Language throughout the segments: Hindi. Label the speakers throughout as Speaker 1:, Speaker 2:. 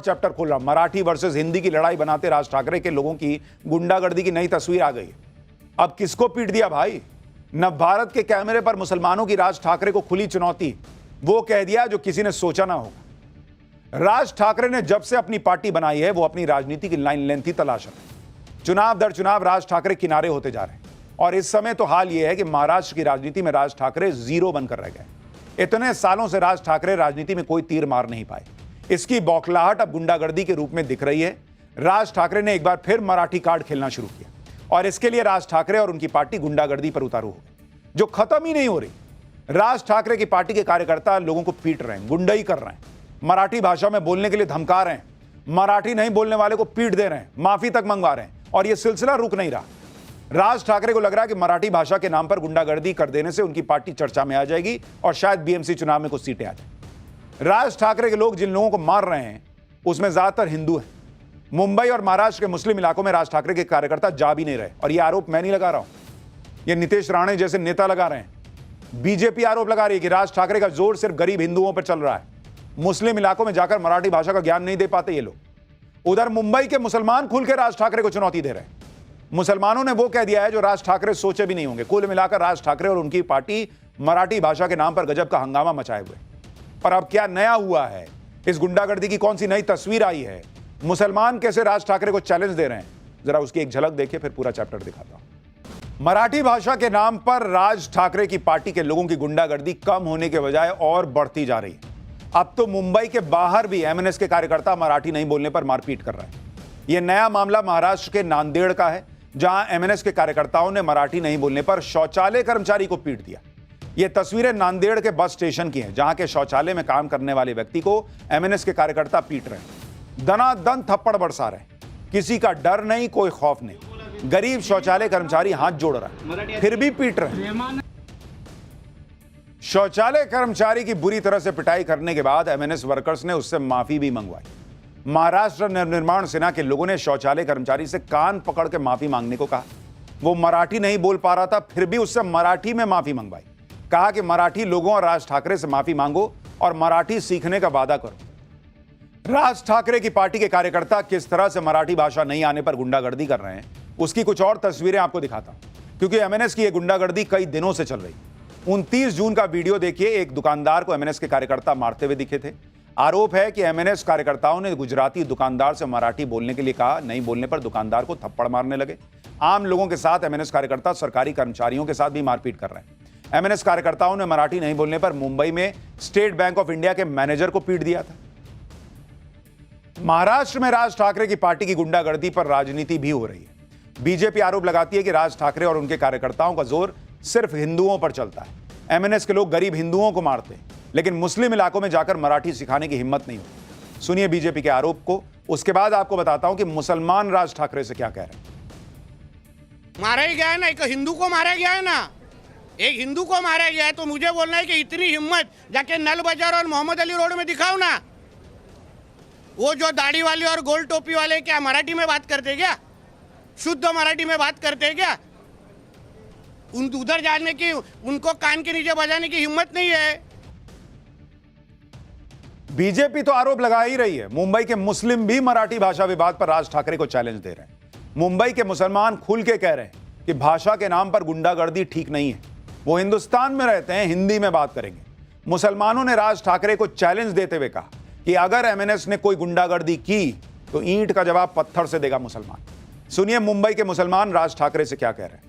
Speaker 1: चैप्टर खोल रहा हूं। मराठी वर्सेस हिंदी की लड़ाई बनाते राज ठाकरे के लोगों की गुंडागर्दी की नई तस्वीर आ गई है। अब किसको पीट दिया भाई? नव भारत के कैमरे पर मुसलमानों की राज ठाकरे को खुली चुनौती, वो कह दिया जो किसी ने सोचा ना होगा। राज ठाकरे ने जब से अपनी पार्टी बनाई है वो अपनी राजनीति की लाइन लेंथी तलाश है। चुनाव दर चुनाव राज ठाकरे किनारे होते जा रहे हैं और इस समय तो हाल यह है कि महाराष्ट्र की राजनीति में राज ठाकरे जीरो बनकर रह गए। इतने सालों से राज ठाकरे राजनीति में कोई तीर मार नहीं पाए। इसकी बौखलाहट अब गुंडागर्दी के रूप में दिख रही है। राज ठाकरे ने एक बार फिर मराठी कार्ड खेलना शुरू किया और इसके लिए राज ठाकरे और उनकी पार्टी गुंडागर्दी पर उतारू हो गई, जो खत्म ही नहीं हो रही। राज ठाकरे की पार्टी के कार्यकर्ता लोगों को पीट रहे हैं, गुंडाई कर रहे हैं, मराठी भाषा में बोलने के लिए धमका रहे हैं, मराठी नहीं बोलने वाले को पीट दे रहे हैं, माफी तक मंगवा रहे हैं और यह सिलसिला रुक नहीं रहा। राज ठाकरे को लग रहा है कि मराठी भाषा के नाम पर गुंडागर्दी कर देने से उनकी पार्टी चर्चा में आ जाएगी और शायद बीएमसी चुनाव में कुछ सीटें आ जाए। राज ठाकरे के लोग जिन लोगों को मार रहे हैं उसमें ज्यादातर हिंदू हैं। मुंबई और महाराष्ट्र के मुस्लिम इलाकों में राज ठाकरे के कार्यकर्ता जा भी नहीं रहे और यह आरोप मैं नहीं लगा रहा हूं, यह नीतीश राणे जैसे नेता लगा रहे हैं। बीजेपी आरोप लगा रही है कि राज ठाकरे का जोर सिर्फ गरीब हिंदुओं पर चल रहा है। मुस्लिम इलाकों में जाकर मराठी भाषा का ज्ञान नहीं दे पाते ये लोग। उधर मुंबई के मुसलमान खुल के राज ठाकरे को चुनौती दे रहे हैं। मुसलमानों ने वो कह दिया है जो राज ठाकरे सोचे भी नहीं होंगे। कुल मिलाकर राज ठाकरे और उनकी पार्टी मराठी भाषा के नाम पर गजब का हंगामा मचाए हुए। पर अब क्या नया हुआ है? इस गुंडागर्दी की कौन सी नई तस्वीर आई है? मुसलमान कैसे राज ठाकरे को चैलेंज दे रहे हैं? जरा उसकी एक झलक देखिए, फिर पूरा चैप्टर दिखाता हूं। मराठी भाषा के नाम पर राज ठाकरे की पार्टी के लोगों की गुंडागर्दी कम होने के बजाय और बढ़ती जा रही है। अब तो मुंबई के बाहर भी एमएनएस के कार्यकर्ता मराठी नहीं बोलने पर मारपीट कर रहे हैं। यह नया मामला महाराष्ट्र के नांदेड़ का है, जहां एमएनएस के कार्यकर्ताओं ने मराठी नहीं बोलने पर शौचालय कर्मचारी को पीट दिया। ये तस्वीरें नांदेड़ के बस स्टेशन की हैं, जहां के शौचालय में काम करने वाले व्यक्ति को एमएनएस के कार्यकर्ता पीट रहे हैं, दनादन थप्पड़ बरसा रहे हैं। किसी का डर नहीं, कोई खौफ नहीं। गरीब शौचालय कर्मचारी हाथ जोड़ रहा है, फिर भी पीट रहे हैं। शौचालय कर्मचारी की बुरी तरह से पिटाई करने के बाद एमएनएस वर्कर्स ने उससे माफी भी मंगवाई। महाराष्ट्र नवनिर्माण सेना के लोगों ने शौचालय कर्मचारी से कान पकड़ के माफी मांगने को कहा। वो मराठी नहीं बोल पा रहा था, फिर भी उससे मराठी में माफी मंगवाई। कहा कि मराठी लोगों और राज ठाकरे से माफी मांगो और मराठी सीखने का वादा करो। राज ठाकरे की पार्टी के कार्यकर्ता किस तरह से मराठी भाषा नहीं आने पर गुंडागर्दी कर रहे हैं, उसकी कुछ और तस्वीरें आपको दिखाता हूं, क्योंकि एमएनएस की यह गुंडागर्दी कई दिनों से चल रही। 29 जून का वीडियो देखिए। एक दुकानदार को एमएनएस के कार्यकर्ता मारते हुए दिखे थे। आरोप है कि एमएनएस कार्यकर्ताओं ने गुजराती दुकानदार से मराठी बोलने के लिए कहा, नहीं बोलने पर दुकानदार को थप्पड़ मारने लगे। आम लोगों के साथ एमएनएस कार्यकर्ता सरकारी कर्मचारियों के साथ भी मारपीट कर रहे हैं। एमएनएस कार्यकर्ताओं ने मराठी नहीं बोलने पर मुंबई में स्टेट बैंक ऑफ इंडिया के मैनेजर को पीट दिया था। महाराष्ट्र में राज ठाकरे की पार्टी की गुंडागर्दी पर राजनीति भी हो रही है। बीजेपी आरोप लगाती है कि राज ठाकरे और उनके कार्यकर्ताओं का जोर सिर्फ हिंदुओं पर चलता है। एमएनएस के लोग गरीब हिंदुओं को मारते हैं, लेकिन मुस्लिम इलाकों में जाकर मराठी सिखाने की हिम्मत नहीं होती। सुनिए बीजेपी के आरोप को, उसके बाद आपको बताता हूं कि मुसलमान राज ठाकरे से क्या कह रहे हैं।
Speaker 2: मारा ही गया है ना, एक हिंदू को मारा गया है ना, एक हिंदू को मारा गया है, तो मुझे बोलना है कि इतनी हिम्मत जाके नल बाजार और मोहम्मद अली रोड में दिखाओ ना। वो जो दाढ़ी वाले और गोल टोपी वाले क्या मराठी में बात करते क्या? शुद्ध मराठी में बात करते क्या? उधर जाने की, उनको कान के नीचे बजाने की हिम्मत नहीं है।
Speaker 1: बीजेपी तो आरोप लगा ही रही है। मुंबई के मुस्लिम भी मराठी भाषा विवाद पर राज ठाकरे को चैलेंज दे रहे हैं। मुंबई के मुसलमान खुल के कह रहे हैं कि भाषा के नाम पर गुंडागर्दी ठीक नहीं है। वो हिंदुस्तान में रहते हैं, हिंदी में बात करेंगे। मुसलमानों ने राज ठाकरे को चैलेंज देते हुए कहा कि अगर एमएनएस ने कोई गुंडागर्दी की तो ईंट का जवाब पत्थर से देगा मुसलमान। सुनिए मुंबई के मुसलमान राज ठाकरे से क्या कह रहे हैं।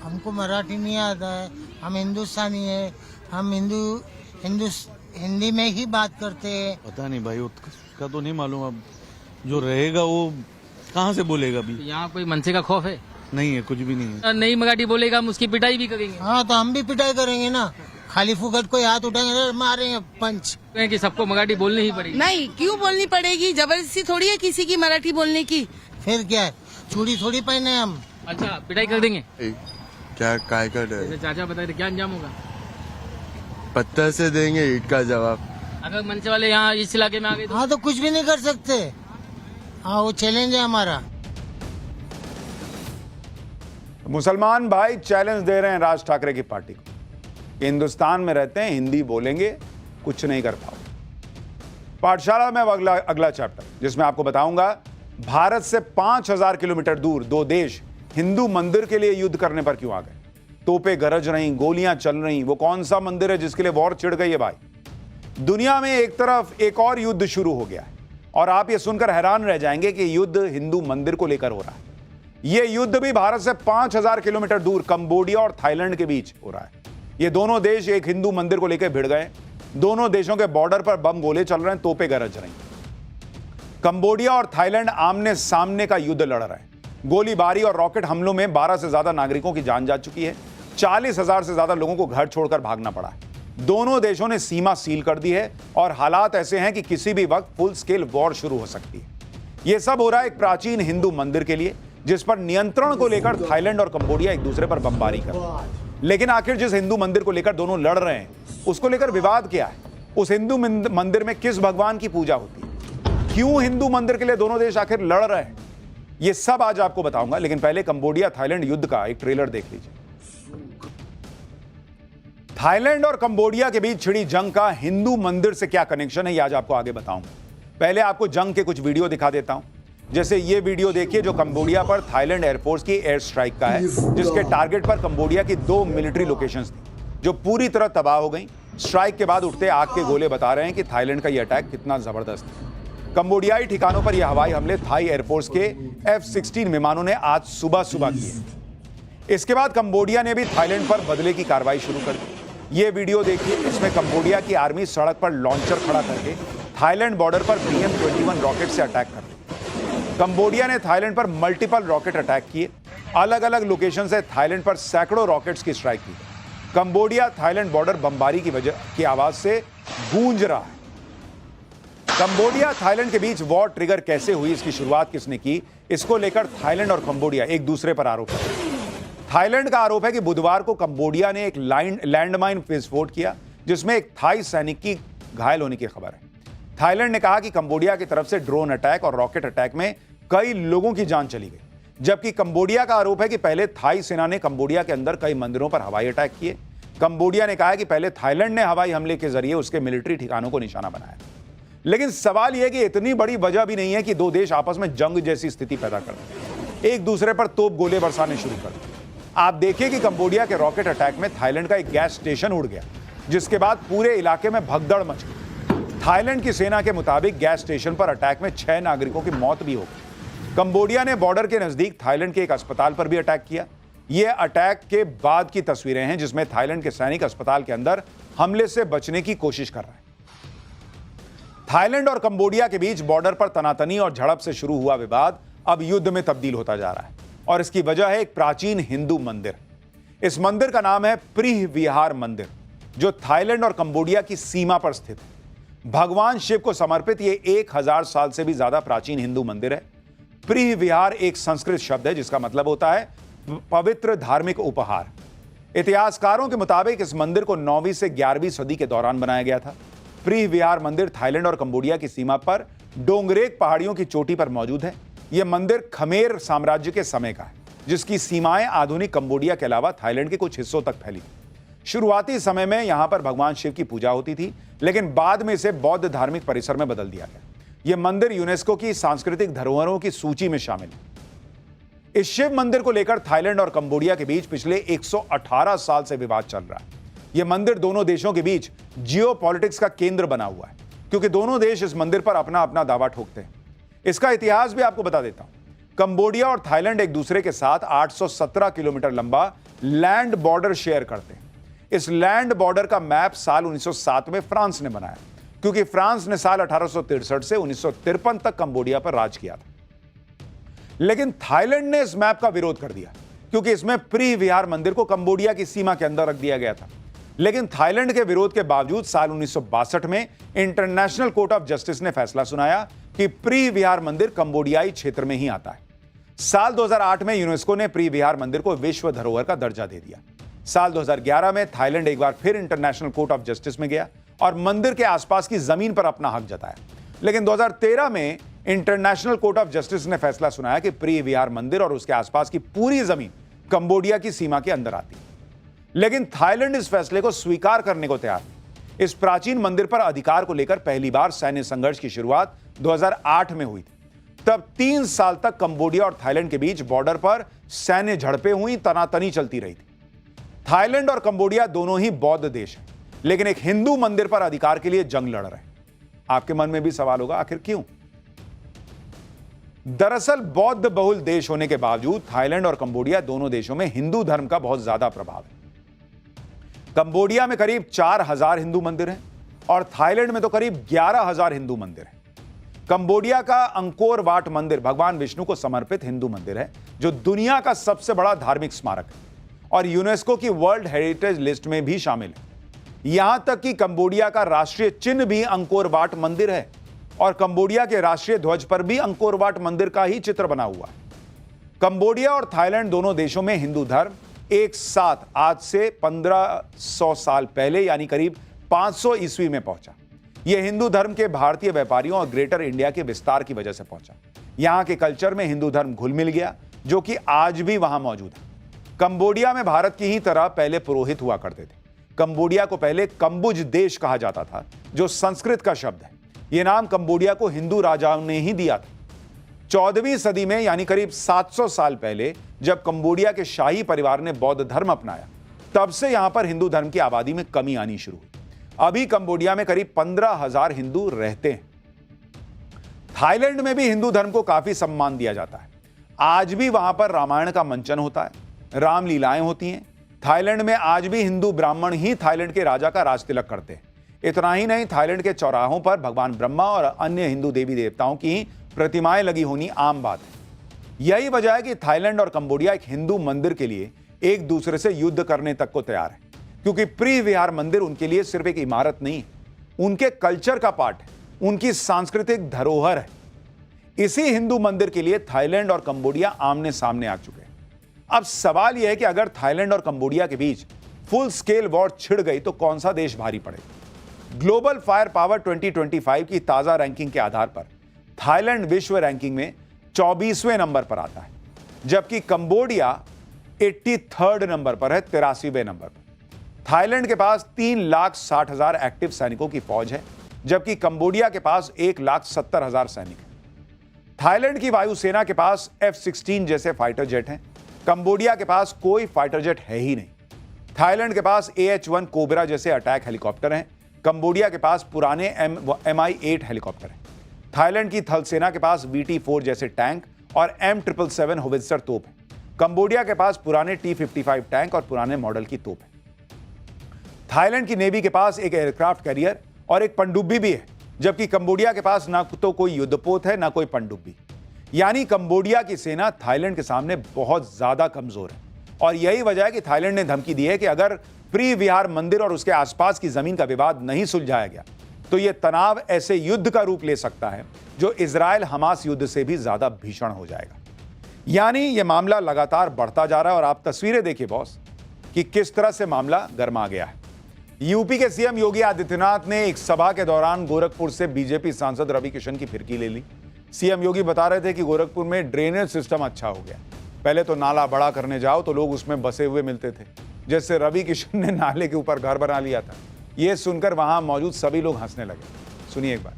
Speaker 3: हमको मराठी नहीं आता है, हम हिंदुस्तानी है, हम हिंदी में ही बात करते हैं।
Speaker 4: पता नहीं भाई, उसका तो नहीं मालूम। अब जो रहेगा वो कहाँ से बोलेगा अभी?
Speaker 5: यहाँ कोई मनसे का खौफ है?
Speaker 4: नहीं है, कुछ भी नहीं है।
Speaker 5: नहीं मराठी बोलेगा हम उसकी पिटाई भी करेंगे।
Speaker 3: हाँ तो हम भी पिटाई करेंगे ना। खाली फुकट कोई हाथ उठाएंगे मारेंगे पंच।
Speaker 5: कि सबको मराठी बोलनी ही पड़ेगी।
Speaker 6: नहीं, क्यों बोलनी पड़ेगी? जबरदस्ती थोड़ी है किसी की मराठी बोलने की।
Speaker 3: फिर क्या है, चूड़ी थोड़ी पहने हम।
Speaker 5: अच्छा पिटाई कर देंगे?
Speaker 4: क्या काय कर रहे?
Speaker 5: जैसे चाचा बताए थे, क्या अंजाम होगा?
Speaker 4: पत्थर से देंगे ईट का जवाब।
Speaker 5: अगर मनसे वाले यहाँ इस इलाके में आ गए तो?
Speaker 3: हाँ तो कुछ भी नहीं कर सकते। हाँ वो चैलेंज है हमारा।
Speaker 1: मुसलमान भाई चैलेंज दे रहे हैं राज ठाकरे की पार्टी को। हिंदुस्तान में रहते हैं, हिंदी बोलेंगे, कुछ नहीं कर पाओ। पाठशाला में अब अगला चैप्टर, जिसमें आपको बताऊंगा भारत से 5000 किलोमीटर दूर दो देश हिंदू मंदिर के लिए युद्ध करने पर क्यों आ गए। तोपें गरज रही, गोलियां चल रही, वो कौन सा मंदिर है जिसके लिए वॉर छिड़ गई है भाई। दुनिया में एक तरफ एक और युद्ध शुरू हो गया है और आप ये सुनकर हैरान रह जाएंगे कि युद्ध हिंदू मंदिर को लेकर हो रहा है। यह युद्ध भी भारत से 5000 किलोमीटर दूर कंबोडिया और थाईलैंड के बीच हो रहा है। ये दोनों देश एक हिंदू मंदिर को लेकर भिड़ गए। दोनों देशों के बॉर्डर पर बम गोले चल रहे हैं, तोपें गरज रही। कंबोडिया और थाईलैंड आमने सामने का युद्ध लड़ रहे हैं। गोलीबारी और रॉकेट हमलों में 12 से ज्यादा नागरिकों की जान जा चुकी है। 40,000 से ज्यादा लोगों को घर छोड़कर भागना पड़ा है। दोनों देशों ने सीमा सील कर दी है और हालात ऐसे हैं कि किसी भी वक्त फुल स्केल वॉर शुरू हो सकती है। यह सब हो रहा है एक प्राचीन हिंदू मंदिर के लिए, जिस पर नियंत्रण को लेकर थाईलैंड और कंबोडिया एक दूसरे पर बमबारी कर रहे हैं। लेकिन आखिर जिस हिंदू मंदिर को लेकर दोनों लड़ रहे हैं, उसको लेकर विवाद क्या है? उस हिंदू मंदिर में किस भगवान की पूजा होती है? क्यों हिंदू मंदिर के लिए दोनों देश आखिर लड़ रहे हैं? यह सब आज आपको बताऊंगा, लेकिन पहले कंबोडिया थाईलैंड युद्ध का एक ट्रेलर देख लीजिए। थाईलैंड और कंबोडिया के बीच छिड़ी जंग का हिंदू मंदिर से क्या कनेक्शन है, यह आज आपको आगे बताऊंगा। पहले आपको जंग के कुछ वीडियो दिखा देता हूं। जैसे ये वीडियो देखिए जो कंबोडिया पर थाईलैंड एयरफोर्स की एयर स्ट्राइक का है, जिसके टारगेट पर कंबोडिया की 2 मिलिट्री लोकेशंस थी जो पूरी तरह तबाह हो गई। स्ट्राइक के बाद उठते आग के गोले बता रहे हैं कि थाईलैंड का यह अटैक कितना जबरदस्त है। कंबोडियाई ठिकानों पर यह हवाई हमले थाई एयरफोर्स के F-16 विमानों ने आज सुबह किए। इसके बाद कंबोडिया ने भी थाईलैंड पर बदले की कार्रवाई शुरू कर दी। ये वीडियो देखिए, इसमें कंबोडिया की आर्मी सड़क पर लॉन्चर खड़ा करके थाईलैंड बॉर्डर पर BM-21 रॉकेट से अटैक कर रही। कंबोडिया ने थाईलैंड पर मल्टीपल रॉकेट अटैक किए। अलग अलग लोकेशन से थाईलैंड पर सैकड़ों रॉकेट्स की स्ट्राइक की। कंबोडिया थाईलैंड बॉर्डर बमबारी की आवाज से गूंज रहा है। कंबोडिया थाईलैंड के बीच वॉर ट्रिगर कैसे हुई, इसकी शुरुआत किसने की, इसको लेकर थाईलैंड और कंबोडिया एक दूसरे पर आरोप है। थाईलैंड का आरोप है कि बुधवार को कंबोडिया ने एक लैंडमाइन विस्फोट किया, जिसमें एक थाई सैनिक की घायल होने की खबर है। थाईलैंड ने कहा कि कंबोडिया की तरफ से ड्रोन अटैक और रॉकेट अटैक में कई लोगों की जान चली गई, जबकि कंबोडिया का आरोप है कि पहले थाई सेना ने कंबोडिया के अंदर कई मंदिरों पर हवाई अटैक किए। कंबोडिया ने कहा कि पहले थाईलैंड ने हवाई हमले के जरिए उसके मिलिट्री ठिकानों को निशाना बनाया। लेकिन सवाल यह कि इतनी बड़ी वजह भी नहीं है कि दो देश आपस में जंग जैसी स्थिति पैदा कर दें, एक दूसरे पर तोप गोले बरसाने शुरू कर दें। आप देखिए कि कंबोडिया के रॉकेट अटैक में थाईलैंड का एक गैस स्टेशन उड़ गया, जिसके बाद पूरे इलाके में भगदड़ मच गई। थाईलैंड की सेना के मुताबिक गैस स्टेशन पर अटैक में 6 नागरिकों की मौत भी हो गई। कंबोडिया ने बॉर्डर के नजदीक थाईलैंड के एक अस्पताल पर भी अटैक किया। यह अटैक के बाद की तस्वीरें हैं, जिसमें थाईलैंड के सैनिक अस्पताल के अंदर हमले से बचने की कोशिश कर रहे हैं। थाईलैंड और कंबोडिया के बीच बॉर्डर पर तनातनी और झड़प से शुरू हुआ विवाद अब युद्ध में तब्दील होता जा रहा है, और इसकी वजह है एक प्राचीन हिंदू मंदिर। इस मंदिर का नाम है प्रीह विहार मंदिर, जो थाईलैंड और कंबोडिया की सीमा पर स्थित है। भगवान शिव को समर्पित यह 1000 साल से भी ज्यादा प्राचीन हिंदू मंदिर है। प्रीह विहार एक संस्कृत शब्द है जिसका मतलब होता है पवित्र धार्मिक उपहार। इतिहासकारों के मुताबिक इस मंदिर को 9वीं से 11वीं सदी के दौरान बनाया गया था। प्रीह विहार मंदिर थाईलैंड और कंबोडिया की सीमा पर डोंगरेक पहाड़ियों की चोटी पर मौजूद है। यह मंदिर खमेर साम्राज्य के समय का है, जिसकी सीमाएं आधुनिक कंबोडिया के अलावा थाईलैंड के कुछ हिस्सों तक फैली थी। शुरुआती समय में यहां पर भगवान शिव की पूजा होती थी, लेकिन बाद में इसे बौद्ध धार्मिक परिसर में बदल दिया गया। यह मंदिर यूनेस्को की सांस्कृतिक धरोहरों की सूची में शामिल है। इस शिव मंदिर को लेकर थाईलैंड और कंबोडिया के बीच पिछले 118 साल से विवाद चल रहा है। यह मंदिर दोनों देशों के बीच जियोपॉलिटिक्स का केंद्र बना हुआ है, क्योंकि दोनों देश इस मंदिर पर अपना अपना दावा ठोकते हैं। इसका इतिहास भी आपको बता देता हूं। कंबोडिया और थाईलैंड एक दूसरे के साथ 817 किलोमीटर लंबा लैंड बॉर्डर शेयर करते हैं। इस लैंड बॉर्डर का मैप साल 1907 में फ्रांस ने बनाया, क्योंकि फ्रांस ने साल 1863 से 1953 तक कंबोडिया पर राज किया था। लेकिन थाईलैंड ने इस मैप का विरोध कर दिया, क्योंकि इसमें प्रीह विहार मंदिर को कंबोडिया की सीमा के अंदर रख दिया गया था। लेकिन थाईलैंड के विरोध के बावजूद साल 1962 में इंटरनेशनल कोर्ट ऑफ जस्टिस ने फैसला सुनाया कि प्रीह विहार मंदिर कंबोडियाई क्षेत्र में ही आता है। साल 2008 में यूनेस्को ने प्रीह विहार मंदिर को विश्व धरोहर का दर्जा दे दिया। साल 2011 में थाईलैंड एक बार फिर इंटरनेशनल कोर्ट ऑफ जस्टिस में गया और मंदिर के आसपास की जमीन पर अपना हक जताया। लेकिन 2013 में इंटरनेशनल कोर्ट ऑफ जस्टिस ने फैसला सुनाया कि प्रीह विहार मंदिर और उसके आसपास की पूरी जमीन कंबोडिया की सीमा के अंदर आती है। लेकिन थाईलैंड इस फैसले को स्वीकार करने को तैयार नहीं। इस प्राचीन मंदिर पर अधिकार को लेकर पहली बार सैन्य संघर्ष की शुरुआत 2008 में हुई थी। तब 3 साल तक कंबोडिया और थाईलैंड के बीच बॉर्डर पर सैन्य झड़पें हुई, तनातनी चलती रही थी। थाईलैंड और कंबोडिया दोनों ही बौद्ध देश हैं, लेकिन एक हिंदू मंदिर पर अधिकार के लिए जंग लड़ रहे हैं। आपके मन में भी सवाल होगा, आखिर क्यों? दरअसल बौद्ध बहुल देश होने के बावजूद थाईलैंड और कंबोडिया दोनों देशों में हिंदू धर्म का बहुत ज्यादा प्रभाव है। कंबोडिया में करीब 4000 हिंदू मंदिर हैं और थाईलैंड में तो करीब 11000 हिंदू मंदिर हैं। कंबोडिया का अंकोर वाट मंदिर भगवान विष्णु को समर्पित हिंदू मंदिर है, जो दुनिया का सबसे बड़ा धार्मिक स्मारक है और यूनेस्को की वर्ल्ड हेरिटेज लिस्ट में भी शामिल है। यहां तक कि कंबोडिया का राष्ट्रीय चिन्ह भी अंकोर वाट मंदिर है और कंबोडिया के राष्ट्रीय ध्वज पर भी अंकोर वाट मंदिर का ही चित्र बना हुआ है। कंबोडिया और थाईलैंड दोनों देशों में हिंदू धर्म एक साथ आज से 1500 साल पहले यानी करीब 500 ईस्वी में पहुंचा। यह हिंदू धर्म के भारतीय व्यापारियों और ग्रेटर इंडिया के विस्तार की वजह से पहुंचा। यहां के कल्चर में हिंदू धर्म घुल मिल गया, जो कि आज भी वहां मौजूद है। कंबोडिया में भारत की ही तरह पहले पुरोहित हुआ करते थे। कंबोडिया को पहले कंबुज देश कहा जाता था, जो संस्कृत का शब्द है। यह नाम कंबोडिया को हिंदू राजाओं ने ही दिया था। 14वीं सदी में यानी करीब 700 साल पहले जब कंबोडिया के शाही परिवार ने बौद्ध धर्म अपनाया, तब से यहां पर हिंदू धर्म की आबादी में कमी आनी शुरू हुई। अभी कंबोडिया में करीब 15000 हिंदू रहते हैं। थाईलैंड में भी हिंदू धर्म को काफी सम्मान दिया जाता है। आज भी वहां पर रामायण का मंचन होता है, रामलीलाएं होती हैं। थाईलैंड में आज भी हिंदू ब्राह्मण ही थाईलैंड के राजा का राज तिलक करते हैं। इतना ही नहीं, थाईलैंड के चौराहों पर भगवान ब्रह्मा और अन्य हिंदू देवी देवताओं की प्रतिमाएं लगी होनी आम बात है। यही वजह है कि थाईलैंड और कंबोडिया एक हिंदू मंदिर के लिए एक दूसरे से युद्ध करने तक को तैयार है, क्योंकि प्री विहार मंदिर उनके लिए सिर्फ एक इमारत नहीं है, उनके कल्चर का पार्ट है, उनकी सांस्कृतिक धरोहर है। इसी हिंदू मंदिर के लिए थाईलैंड और कंबोडिया आमने सामने आ चुके हैं। अब सवाल यह है कि अगर थाईलैंड और कंबोडिया के बीच फुल स्केल वॉर छिड़ गई तो कौन सा देश भारी पड़ेगा? ग्लोबल फायर पावर 2025 की ताजा रैंकिंग के आधार पर थाईलैंड विश्व रैंकिंग में 24वें नंबर पर आता है, जबकि कंबोडिया 83rd नंबर पर है, 83वें नंबर पर। थाईलैंड के पास 3,60,000 एक्टिव सैनिकों की फौज है, जबकि कंबोडिया के पास 1,70,000 सैनिक हैं। थाईलैंड की वायुसेना के पास F-16 जैसे फाइटर जेट हैं, कंबोडिया के पास कोई फाइटर जेट है ही नहीं। थाईलैंड के पास AH-1 कोबरा जैसे अटैक हेलीकॉप्टर हैं, कंबोडिया के पास पुराने MI-8 हेलीकॉप्टर हैं। थाईलैंड की थल सेना के पास VT-4 जैसे टैंक और M777 होवित्जर तोप है। कंबोडिया के पास पुराने T-55 टैंक और पुराने मॉडल की तोप है। थाईलैंड की नेवी के पास एक एयरक्राफ्ट कैरियर और एक पनडुब्बी भी है, जबकि कंबोडिया के पास ना तो कोई युद्धपोत है ना कोई पनडुब्बी। यानी कंबोडिया की सेना थाईलैंड के सामने बहुत ज्यादा कमजोर है और यही वजह है कि थाईलैंड ने धमकी दी है कि अगर प्री विहार मंदिर और उसके आसपास की जमीन का विवाद नहीं सुलझाया गया तो यह तनाव ऐसे युद्ध का रूप ले सकता है जो इजराइल हमास युद्ध से भी ज्यादा भीषण हो जाएगा। यानी यह मामला लगातार बढ़ता जा रहा है और आप तस्वीरें देखिए बॉस कि किस तरह से मामला गर्मा गया है। यूपी के सीएम योगी आदित्यनाथ ने एक सभा के दौरान गोरखपुर से बीजेपी सांसद रवि किशन की फिरकी ले ली। सीएम योगी बता रहे थे कि गोरखपुर में ड्रेनेज सिस्टम अच्छा हो गया। पहले तो नाला बड़ा करने जाओ तो लोग उसमें बसे हुए मिलते थे, जैसे रवि किशन ने नाले के ऊपर घर बना लिया था। यह सुनकर वहां मौजूद सभी लोग हंसने लगे। सुनिए एक बार।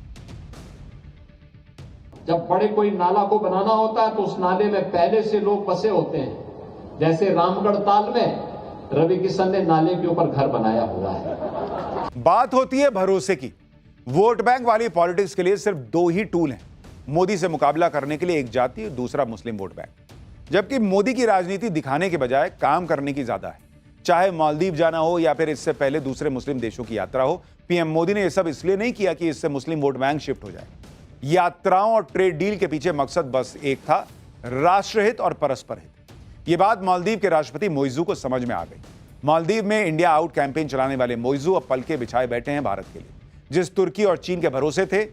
Speaker 7: जब बड़े कोई नाला को बनाना होता है तो उस नाले में पहले से लोग बसे होते हैं। जैसे रामगढ़ ताल में रवि किशन ने नाले के ऊपर घर बनाया हुआ है।
Speaker 1: बात होती है भरोसे की। वोट बैंक वाली पॉलिटिक्स के लिए सिर्फ 2 ही टूल हैं मोदी से मुकाबला करने के लिए, एक जाति और दूसरा मुस्लिम वोट बैंक। जबकि मोदी की राजनीति दिखाने के बजाय काम करने की ज्यादा है। चाहे मालदीव जाना हो या फिर इससे पहले दूसरे मुस्लिम देशों की यात्रा हो, पीएम मोदी ने यह सब इसलिए नहीं किया कि इससे मुस्लिम वोट बैंक शिफ्ट हो जाए। यात्राओं और ट्रेड डील के पीछे मकसद बस एक था, राष्ट्रहित और परस्पर हित। यह बात मालदीव के राष्ट्रपति मोइजू को समझ में आ गई। मालदीव में इंडिया आउट कैंपेन चलाने वाले मोइजू अब पलके बिछाए बैठे हैं भारत के लिए। जिस तुर्की और चीन के भरोसे थे,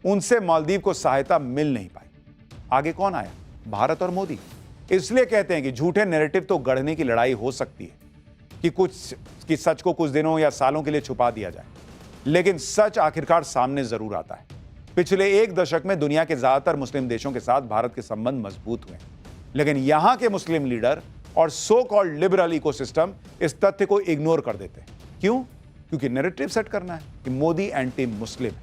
Speaker 1: उनसे मालदीव को सहायता मिल नहीं पाई। आगे कौन आया? भारत और मोदी। इसलिए कहते हैं कि झूठे नैरेटिव तो गढ़ने की लड़ाई हो सकती है कि सच को कुछ दिनों या सालों के लिए छुपा दिया जाए, लेकिन सच आखिरकार सामने जरूर आता है। पिछले 1 दशक में दुनिया के ज्यादातर मुस्लिम देशों के साथ भारत के संबंध मजबूत हुए, लेकिन यहां के मुस्लिम लीडर और सो कॉल्ड लिबरल इकोसिस्टम इस तथ्य को इग्नोर कर देते हैं। क्यों? क्योंकि नैरेटिव सेट करना है कि मोदी एंटी मुस्लिम है।